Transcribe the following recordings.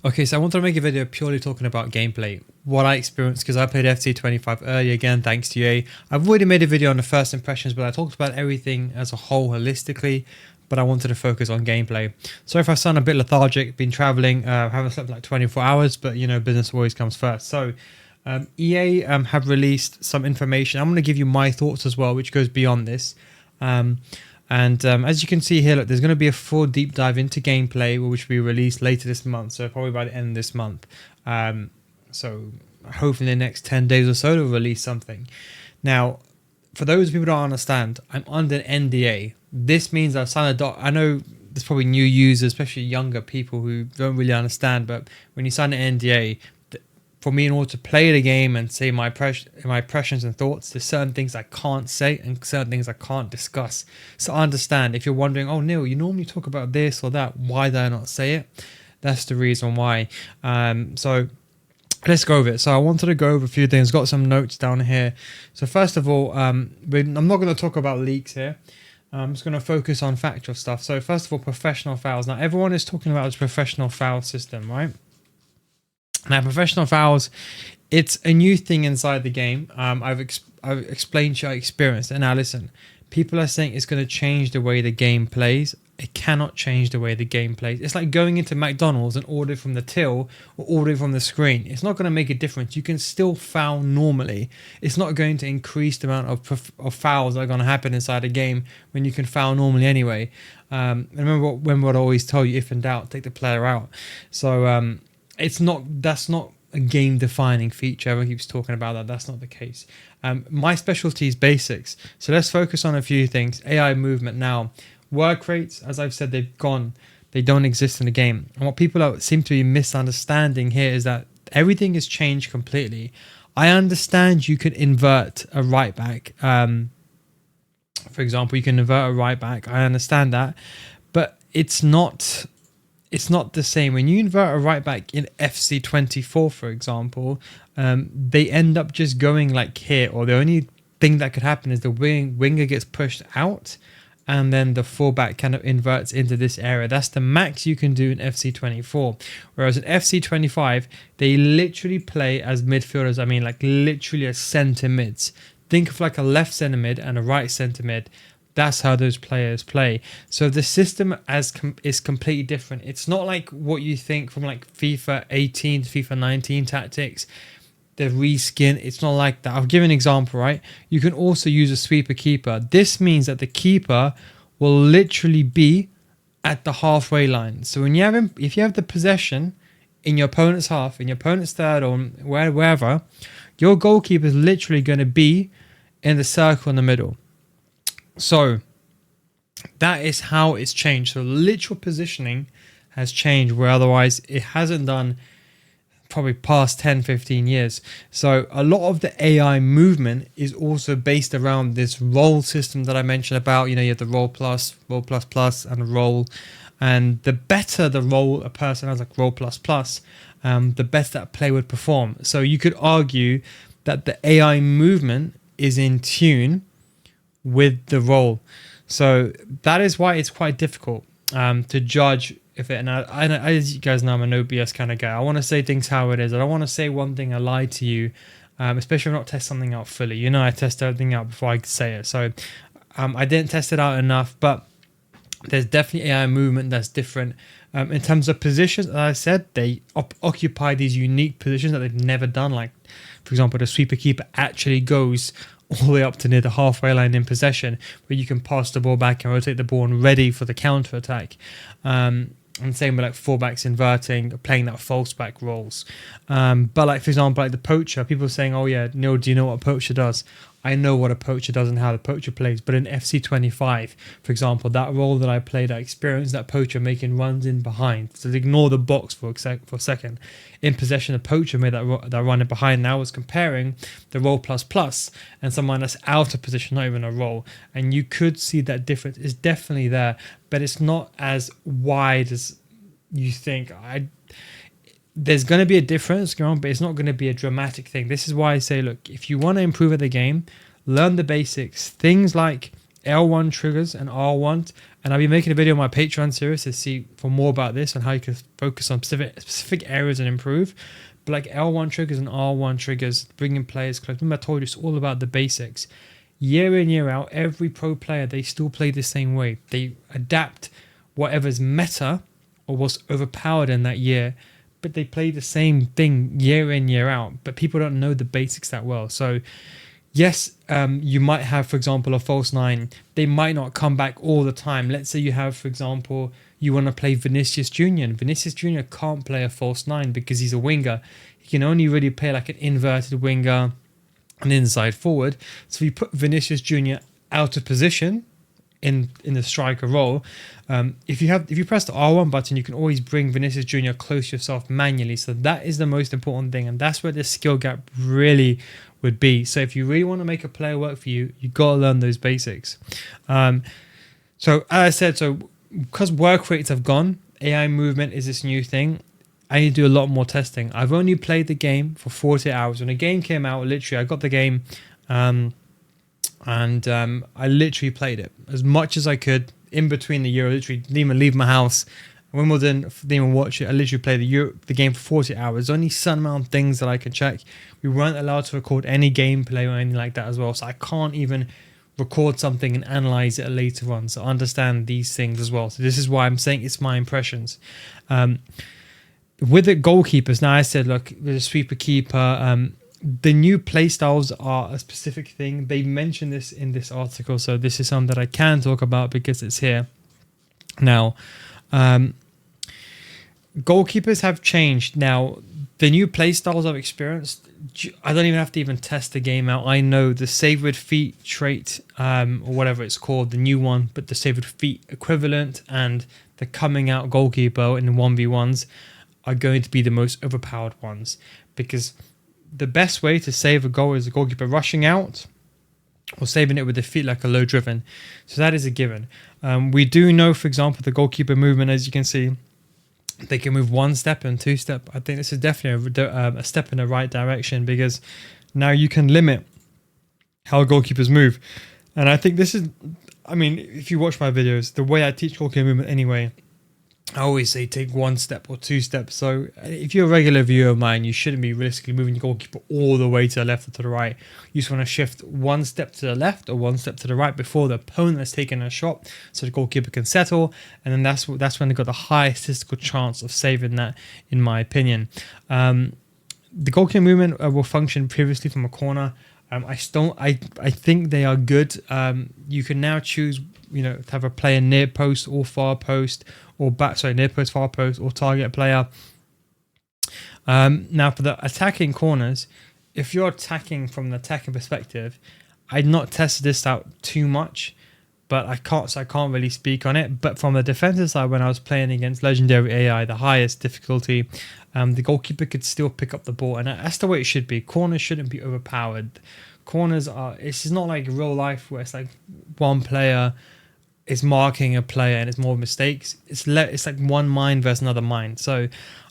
Okay, so I wanted to make a video purely talking about gameplay, what I experienced because I played FC25 earlier again, thanks to EA. I've already made a video on the first impressions, but I talked about everything as a whole holistically, but I wanted to focus on gameplay. Sorry if I sound a bit lethargic, been traveling, haven't slept like 24 hours, but you know, business always comes first. So EA have released some information. I'm going to give you my thoughts as well, which goes beyond this. As you can see here, look, there's going to be a full deep dive into gameplay, which will be released later this month. So probably by the end of this month. So hopefully in the next 10 days or so, they'll release something. Now, for those people who don't understand, I'm under an NDA. This means I've signed a doc. I know there's probably new users, especially younger people who don't really understand. But when you sign an NDA, for me, in order to play the game and say my impressions and thoughts, there's certain things I can't say and certain things I can't discuss. So I understand if you're wondering, oh, Neil, you normally talk about this or that. Why did I not say it? That's the reason why. So let's go over it. So I wanted to go over a few things. Got some notes down here. So first of all, I'm not going to talk about leaks here. I'm just going to focus on factual stuff. So first of all, professional fouls. Now, everyone is talking about this professional foul system, right? Now, professional fouls, it's a new thing inside the game. I've explained to you, I experienced it. Now, listen, people are saying it's going to change the way the game plays. It cannot change the way the game plays. It's like going into McDonald's and ordering from the till or ordering from the screen. It's not going to make a difference. You can still foul normally. It's not going to increase the amount of fouls that are going to happen inside a game when you can foul normally anyway. Remember when what I always tell you, if in doubt, take the player out. So, that's not a game defining feature. Everyone keeps talking about that. That's not the case. My specialty is basics. So let's focus on a few things. AI movement now. Work rates, as I've said, they've gone. They don't exist in the game. And what people seem to be misunderstanding here is that everything has changed completely. I understand you can invert a right back. For example, you can invert a right back. I understand that. But it's not the same. When you invert a right back in FC24, for example, they end up just going like here, or the only thing that could happen is the winger gets pushed out and then the fullback kind of inverts into this area. That's the max you can do in FC24. Whereas in FC25, they literally play as midfielders. I mean, like literally as centre mids. Think of like a left centre mid and a right centre mid. That's how those players play. So the system is completely different. It's not like what you think from like FIFA 18 to FIFA 19 tactics. The reskin, it's not like that. I'll give an example, right? You can also use a sweeper keeper. This means that the keeper will literally be at the halfway line. So when if you have the possession in your opponent's half, in your opponent's third, or wherever, your goalkeeper is literally going to be in the circle in the middle. So that is how it's changed. So literal positioning has changed, where otherwise it hasn't done probably past 10-15 years. So a lot of the AI movement is also based around this role system that I mentioned about. You know, you have the role plus, and role. And the better the role a person has, like role plus, the better that play would perform. So you could argue that the AI movement is in tune with the role. So that is why it's quite difficult to judge if it. And I, as you guys know, I'm a no BS kind of guy. I want to say things how it is. I don't want to say one thing and lie to you, especially if I not test something out fully. You know, I test everything out before I say it. So I didn't test it out enough, but there's definitely AI movement that's different. In terms of positions, as I said, they occupy these unique positions that they've never done. Like, for example, the sweeper keeper actually goes all the way up to near the halfway line in possession, where you can pass the ball back and rotate the ball and ready for the counter attack. And same with like fullbacks inverting, playing that false back roles. But like, for example, like the poacher, people are saying, oh yeah, Neil, do you know what a poacher does? I know what a poacher does and how the poacher plays. But in FC25, for example, that role that I played, I experienced that poacher making runs in behind. So ignore the box for a second. In possession, the poacher made that run in behind. Now I was comparing the role plus and someone that's out of position, not even a role. And you could see that difference is definitely there, but it's not as wide as you think. There's going to be a difference going on, but it's not going to be a dramatic thing. This is why I say, look, if you want to improve at the game, learn the basics. Things like L1 triggers and R1, and I'll be making a video on my Patreon series to see for more about this and how you can focus on specific areas and improve. But like L1 triggers and R1 triggers, bringing players close. Remember I told you it's all about the basics. Year in, year out, every pro player, they still play the same way. They adapt whatever's meta or was overpowered in that year, but they play the same thing year in, year out. But people don't know the basics that well. So yes, you might have, for example, a false nine. They might not come back all the time. Let's say you have, for example, you want to play Vinicius Jr. And Vinicius Jr. can't play a false nine because he's a winger. He can only really play like an inverted winger, an inside forward. So you put Vinicius Jr. out of position in the striker role. If you press the R1 button, you can always bring Vinicius Jr. close yourself manually. So that is the most important thing, and that's where the skill gap really would be. So if you really want to make a player work for you, you got to learn those basics. So as I said, because work rates have gone, AI movement is this new thing. I need to do a lot more testing. I've only played the game for 40 hours. When the game came out, literally, I got the game and I literally played it as much as I could in between the Euro. Literally didn't even leave my house. Wimbledon, didn't even watch it. I literally played the game for 40 hours. There's only some amount of things that I can check. We weren't allowed to record any gameplay or anything like that as well. So I can't even record something and analyze it later on. So understand these things as well. So this is why I'm saying it's my impressions. With the goalkeepers, now I said, look, with a sweeper keeper, the new playstyles are a specific thing. They mentioned this in this article, so this is something that I can talk about because it's here. Now, goalkeepers have changed. Now, the new playstyles I've experienced, I don't even have to test the game out. I know the save with feet trait, or whatever it's called, the new one, but the save with feet equivalent and the coming out goalkeeper in the 1v1s are going to be the most overpowered ones, because the best way to save a goal is the goalkeeper rushing out or saving it with the feet like a low driven. So that is a given. We do know, for example, the goalkeeper movement, as you can see, they can move one step and two step. I think this is definitely a step in the right direction, because now you can limit how goalkeepers move. And I think this is, I mean, if you watch my videos, the way I teach goalkeeper movement anyway, I always say take one step or two steps. So if you're a regular viewer of mine, you shouldn't be realistically moving your goalkeeper all the way to the left or to the right. You just want to shift one step to the left or one step to the right before the opponent has taken a shot, so the goalkeeper can settle, and then that's when they've got the highest statistical chance of saving that, in my opinion. The goalkeeper movement will function previously from a corner. I think they are good. You can now choose, to have a player near post or far post, or near post, far post, or target player. Now for the attacking corners, if you're attacking from an attacking perspective, I'd not tested this out too much, but I can't really speak on it. But from the defensive side, when I was playing against Legendary AI, the highest difficulty, the goalkeeper could still pick up the ball, and that's the way it should be. Corners shouldn't be overpowered. Corners it's just not like real life where it's like one player is marking a player and it's more mistakes. It's like one mind versus another mind. So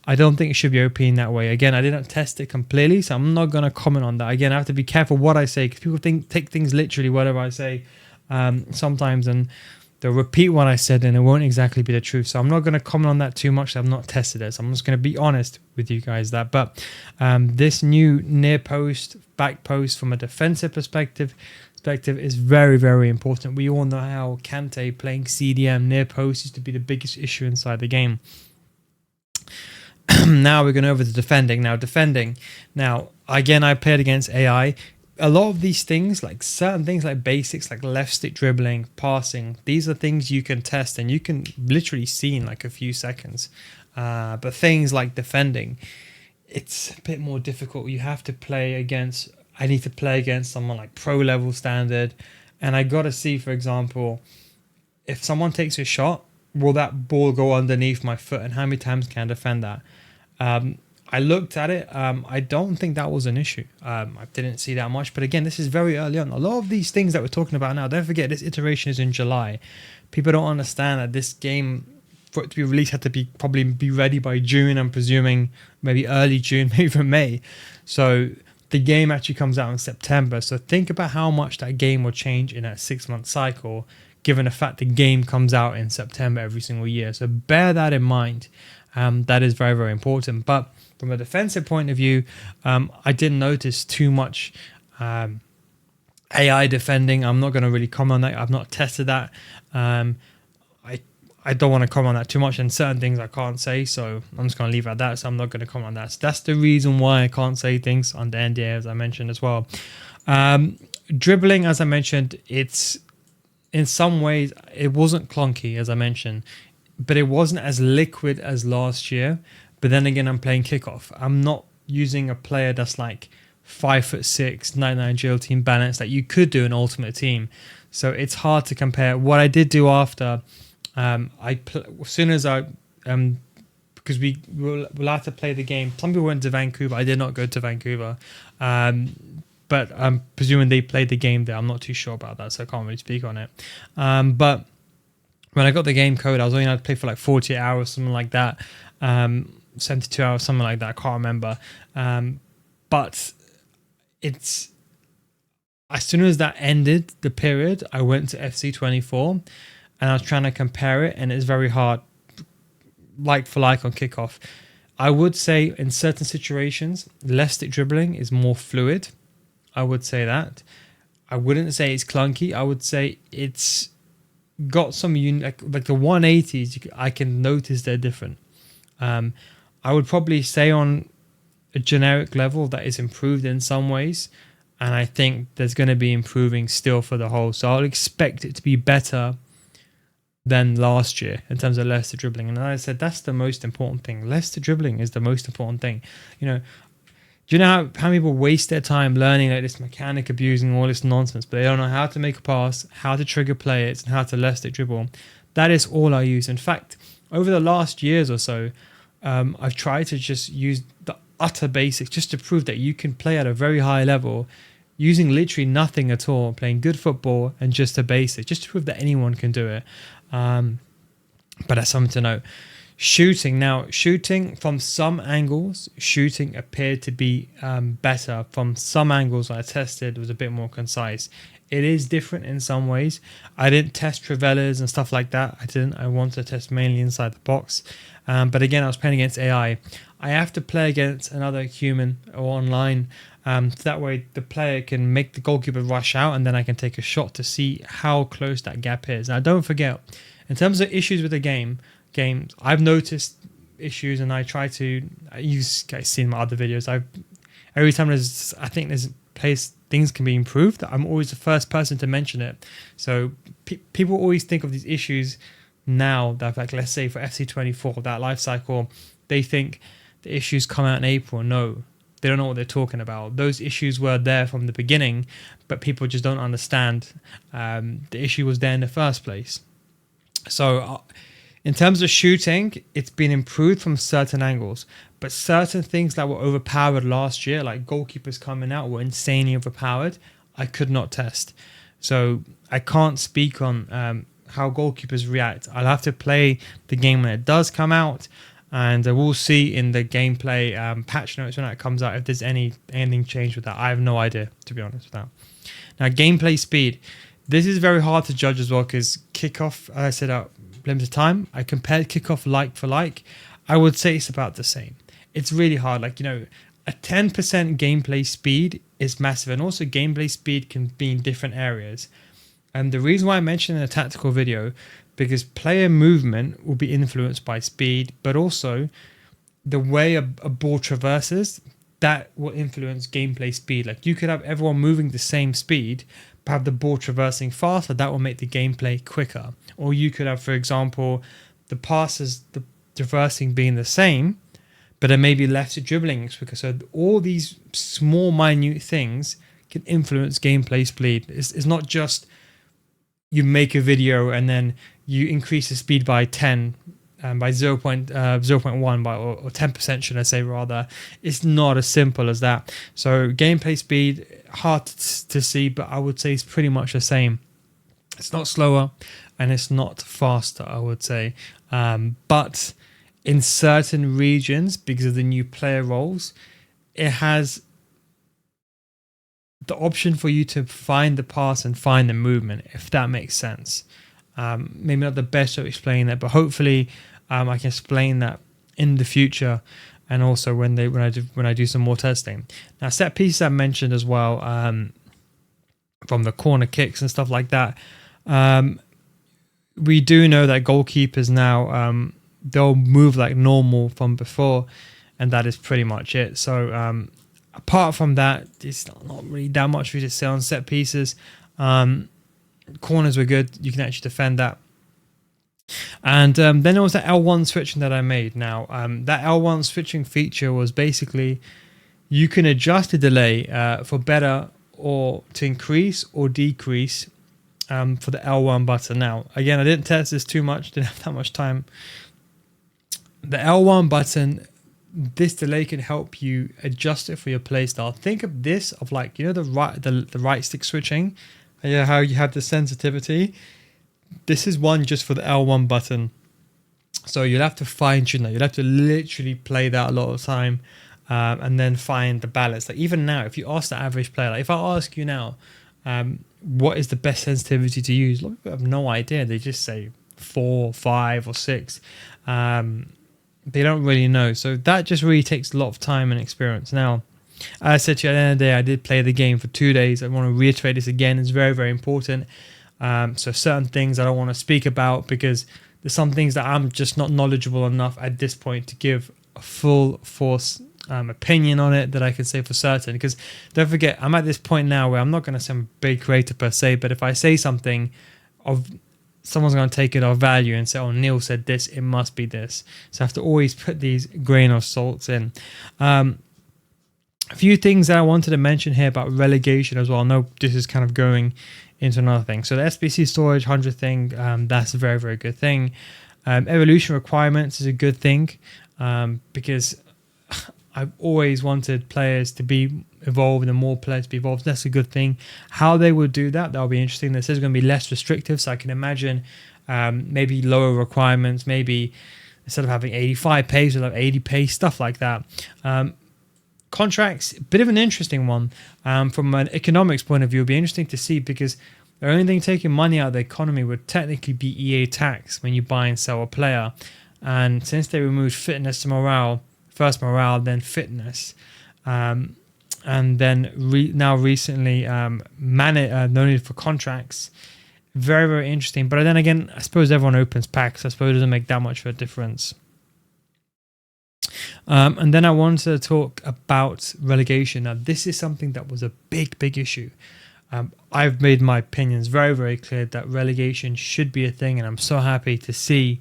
I don't think it should be OP in that way. Again, I didn't test it completely, so I'm not going to comment on that. Again, I have to be careful what I say, because people take things literally, whatever I say sometimes, and they'll repeat what I said and it won't exactly be the truth. So I'm not going to comment on that too much. I've not tested it, so I'm just going to be honest with you guys that. But this new near post, back post from a defensive perspective is very, very important. We all know how Kante playing CDM near post used to be the biggest issue inside the game. Now we're going over to defending. Now, again, I played against AI. A lot of these things, like certain things like basics, like left stick dribbling, passing, these are things you can test and you can literally see in like a few seconds. But things like defending, it's a bit more difficult. You have to play against, I need to play against someone like pro level standard. And I got to see, for example, if someone takes a shot, will that ball go underneath my foot, and how many times can I defend that? I looked at it. I don't think that was an issue. I didn't see that much. But again, this is very early on. A lot of these things that we're talking about now, don't forget this iteration is in July. People don't understand that this game, for it to be released, had to probably be ready by June. I'm presuming maybe early June, maybe even May. So the game actually comes out in September. So think about how much that game will change in a 6-month cycle, given the fact the game comes out in September every single year. So bear that in mind. That is very, very important. But from a defensive point of view, I didn't notice too much AI defending. I'm not going to really comment on that. I've not tested that. I don't want to comment on that too much, and certain things I can't say, so I'm just going to leave it at that. So I'm not going to comment on that. So that's the reason why I can't say things on the NDA, as I mentioned as well. Dribbling, as I mentioned, it's in some ways it wasn't clunky, as I mentioned, but it wasn't as liquid as last year. But then again, I'm playing kickoff. I'm not using a player that's like 5'6", 99 agility and balance that you could do in Ultimate Team. So it's hard to compare. What I did do after, as soon as I because we'll have to play the game. Some people went to Vancouver. I did not go to Vancouver, but I'm presuming they played the game there. I'm not too sure about that, so I can't really speak on it. But when I got the game code, I was only allowed to play for like 48 hours, something like that, 72 hours, something like that. I can't remember. But it's as soon as that ended the period, I went to FC24. And I was trying to compare it, and it's very hard, like for like on kickoff. I would say in certain situations, less stick dribbling is more fluid. I would say that. I wouldn't say it's clunky. I would say it's got some like the 180s. I can notice they're different. I would probably say on a generic level that is improved in some ways, and I think there's going to be improving still for the whole. So I'll expect it to be better than last year in terms of less dribbling. And as I said, that's the most important thing. Less dribbling is the most important thing. You know, do you know how people waste their time learning like this mechanic abusing all this nonsense, but they don't know how to make a pass, how to trigger players, and how to less dribble? That is all I use. In fact, over the last years or so, I've tried to just use the utter basics just to prove that you can play at a very high level using literally nothing at all, playing good football and just the basics, just to prove that anyone can do it. But that's something to note. Shooting from some angles, shooting appeared to be better. From some angles I tested, it was a bit more concise. It is different in some ways. I didn't test Trivellas and stuff like that. I wanted to test mainly inside the box. But again, I was playing against AI. I have to play against another human or online. So that way the player can make the goalkeeper rush out, and then I can take a shot to see how close that gap is. Now, don't forget, in terms of issues with the games, I've noticed issues, and I try to. You guys seen my other videos. Every time there's place things can be improved, I'm always the first person to mention it. So people always think of these issues now that, like, let's say for FC24, that life cycle, they think the issues come out in April. No. They don't know what they're talking about. Those issues were there from the beginning, but people just don't understand the issue was there in the first place. So in terms of shooting, it's been improved from certain angles, but certain things that were overpowered last year, like goalkeepers coming out, were insanely overpowered. I could not test. So I can't speak on how goalkeepers react. I'll have to play the game when it does come out. And we'll see in the gameplay patch notes when that comes out if there's anything changed with that. I have no idea, to be honest with that. Now, gameplay speed. This is very hard to judge as well, because kickoff, as I said, at limited time, I compared kickoff like for like. I would say it's about the same. It's really hard. Like, a 10% gameplay speed is massive. And also gameplay speed can be in different areas. And the reason why I mentioned in a tactical video, because player movement will be influenced by speed, but also the way a ball traverses, that will influence gameplay speed. Like, you could have everyone moving the same speed, but have the ball traversing faster. That will make the gameplay quicker. Or you could have, for example, the passes, the traversing being the same, but then maybe left dribbling quicker. So all these small, minute things can influence gameplay speed. It's not just you make a video and then you increase the speed by 10, by 0.1, or 10%, should I say rather. It's not as simple as that. So gameplay speed, hard to see, but I would say it's pretty much the same. It's not slower and it's not faster, I would say. But in certain regions, because of the new player roles, it has the option for you to find the pass and find the movement, if that makes sense. Maybe not the best way of explaining that, but hopefully I can explain that in the future, and also when I do some more testing. Now, set pieces I mentioned as well, from the corner kicks and stuff like that. We do know that goalkeepers now, they'll move like normal from before, and that is pretty much it. So apart from that, it's not really that much for you to say on set pieces. Corners were good. You can actually defend that. And then there was the L1 switching that I made. Now, that L1 switching feature was basically you can adjust the delay for better or to increase or decrease for the L1 button. Now, again, I didn't test this too much. Didn't have that much time. The L1 button, this delay can help you adjust it for your play style. Think of this of like, the right stick switching. Yeah, how you have the sensitivity. This is one just for the L1 button. So you'll have to fine tune that. You'll have to literally play that a lot of time, and then find the balance. Like even now, if you ask the average player, like if I ask you now, what is the best sensitivity to use? A lot of people have no idea. They just say 4, 5, or 6. They don't really know. So that just really takes a lot of time and experience. Now, as I said to you at the end of the day, I did play the game for 2 days. I want to reiterate this again. It's very, very important. So certain things I don't want to speak about because there's some things that I'm just not knowledgeable enough at this point to give a full force opinion on it that I can say for certain. Because don't forget, I'm at this point now where I'm not going to say I'm a big creator per se, but if I say something, someone's going to take it of value and say, oh, Neil said this, it must be this. So I have to always put these grain of salts in. A few things that I wanted to mention here about relegation as well. I know this is kind of going into another thing. So the SBC storage 100 thing, that's a very, very good thing. Evolution requirements is a good thing, because I've always wanted players to be evolved and more players to be evolved. That's a good thing. How they would do that, that'll be interesting. This is going to be less restrictive, so I can imagine maybe lower requirements, maybe instead of having 85 pace, we'll have 80 pace, stuff like that. Contracts, bit of an interesting one. From an economics point of view, it'll be interesting to see because the only thing taking money out of the economy would technically be EA tax when you buy and sell a player. And since they removed fitness to morale, first morale, then fitness, and then now recently no need for contracts. Very, very interesting. But then again, I suppose everyone opens packs. I suppose it doesn't make that much of a difference. And then I wanted to talk about relegation. Now, this is something that was a big, big issue. I've made my opinions very, very clear that relegation should be a thing, and I'm so happy to see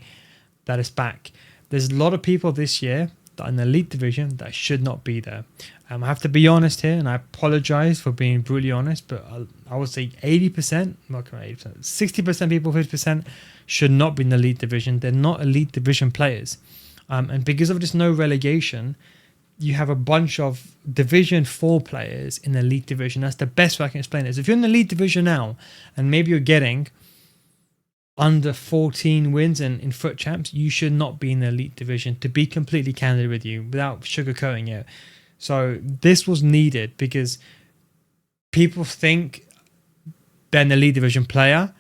that it's back. There's a lot of people this year that are in the elite division that should not be there. I have to be honest here, and I apologize for being brutally honest, but I would say 80%, not 80%, 60% people, 50% should not be in the elite division. They're not elite division players. And because of this no relegation, you have a bunch of Division 4 players in the elite division. That's the best way I can explain it. If you're in the elite division now, and maybe you're getting under 14 wins in foot champs, you should not be in the elite division, to be completely candid with you, without sugarcoating it. So this was needed because people think they're an elite division player,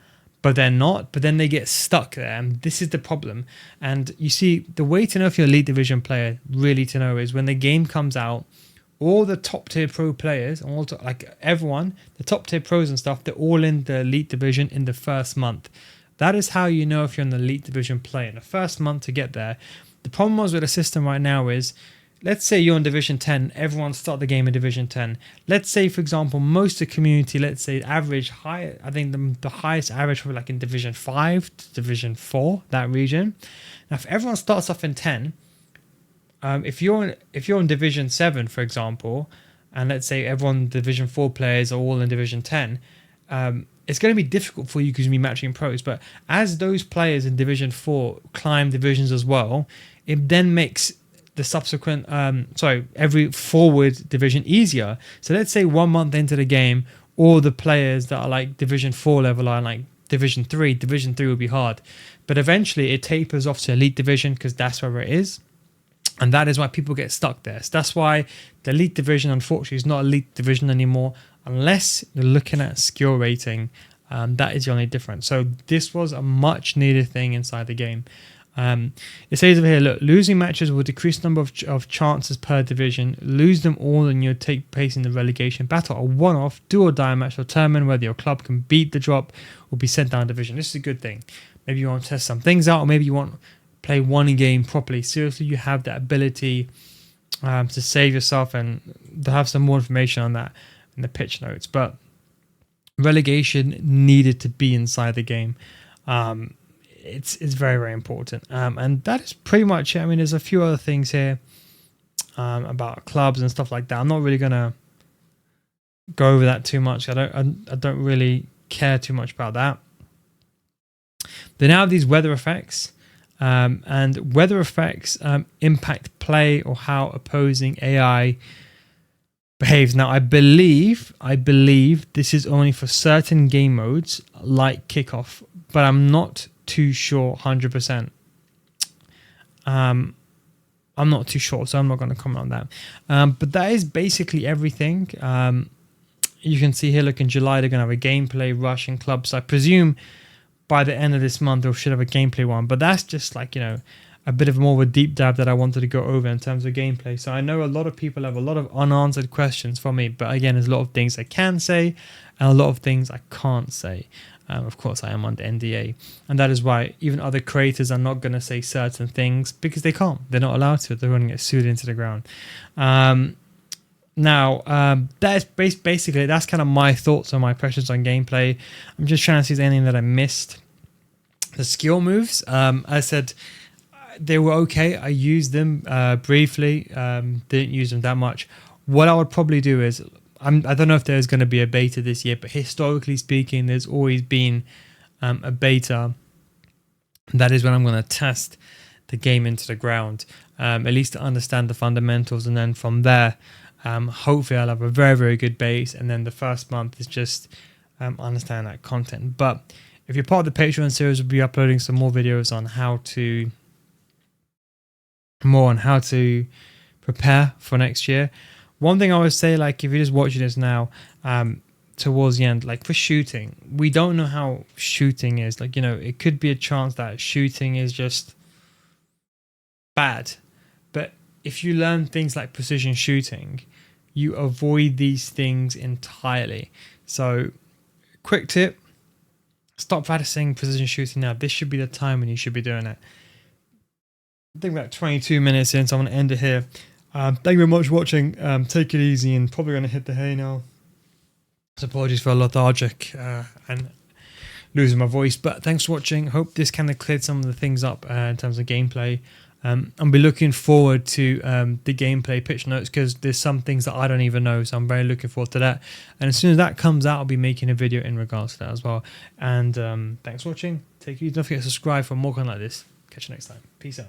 but they're not, but then they get stuck there, and this is the problem. And you see, the way to know if you're an elite division player, really to know, is when the game comes out, all the top tier pro players, like everyone, the top tier pros and stuff, they're all in the elite division in the first month. That is how you know if you're an elite division player, in the first month to get there. The problem was with the system right now is, let's say you're in Division 10, everyone start the game in Division 10. Let's say, for example, most of the community, let's say average high, I think the highest average probably like in Division 5 to Division 4, that region. Now, if everyone starts off in 10, if you're in Division 7, for example, and let's say everyone Division 4 players are all in Division 10, it's going to be difficult for you because you'll be matching pros. But as those players in Division 4 climb divisions as well, it then makes the subsequent, every forward division easier. So let's say 1 month into the game, all the players that are like Division 4 level are like Division 3. Division 3 will be hard. But eventually it tapers off to Elite Division because that's where it is. And that is why people get stuck there. So that's why the Elite Division, unfortunately, is not Elite Division anymore. unless you're looking at skill rating, that is the only difference. So this was a much needed thing inside the game. It says over here, look, losing matches will decrease the number of chances per division. Lose them all and you'll take place in the relegation battle. A one-off, do or die match will determine whether your club can beat the drop or be sent down division. This is a good thing. Maybe you want to test some things out, or maybe you want to play one game properly. Seriously, you have that ability to save yourself, and to have some more information on that in the pitch notes. But relegation needed to be inside the game. It's very, very important. And that is pretty much it. I mean, there's a few other things here about clubs and stuff like that. I'm not really going to go over that too much. I don't really care too much about that. They now have these weather effects. And weather effects impact play or how opposing AI behaves. Now, I believe this is only for certain game modes like kickoff, but I'm not too sure 100%. I'm not too sure, so I'm not going to comment on that. But that is basically everything. You can see here, look, in July, they're going to have a gameplay rush in clubs. I presume by the end of this month, they should have a gameplay one. But that's just like, you know, a bit of more of a deep dive that I wanted to go over in terms of gameplay. So I know a lot of people have a lot of unanswered questions for me. But again, there's a lot of things I can say and a lot of things I can't say. Of course, I am under NDA. And that is why even other creators are not going to say certain things because they can't. They're not allowed to. They're going to get sued into the ground. Now, that's basically, that's kind of my thoughts on my impressions on gameplay. I'm just trying to see if there's anything that I missed. The skill moves, I said they were okay. I used them briefly, didn't use them that much. What I would probably do is, I don't know if there's going to be a beta this year, but historically speaking, there's always been a beta. That is when I'm going to test the game into the ground, at least to understand the fundamentals. And then from there, hopefully I'll have a very, very good base. And then the first month is just understand that content. But if you're part of the Patreon series, we'll be uploading some more videos on how to prepare for next year. One thing I would say, like, if you're just watching this now, towards the end, like for shooting, we don't know how shooting is. Like, you know, it could be a chance that shooting is just bad. But if you learn things like precision shooting, you avoid these things entirely. So, quick tip, stop practicing precision shooting now. This should be the time when you should be doing it. I think about 22 minutes in, so I'm going to end it here. Thank you very much for watching. Take it easy, and probably going to hit the hay now. So apologies for lethargic and losing my voice, but thanks for watching. Hope this kind of cleared some of the things up in terms of gameplay. I'll be looking forward to the gameplay pitch notes because there's some things that I don't even know, so I'm very looking forward to that. And as soon as that comes out, I'll be making a video in regards to that as well. And thanks for watching. Take it easy. Don't forget to subscribe for more content like this. Catch you next time. Peace out.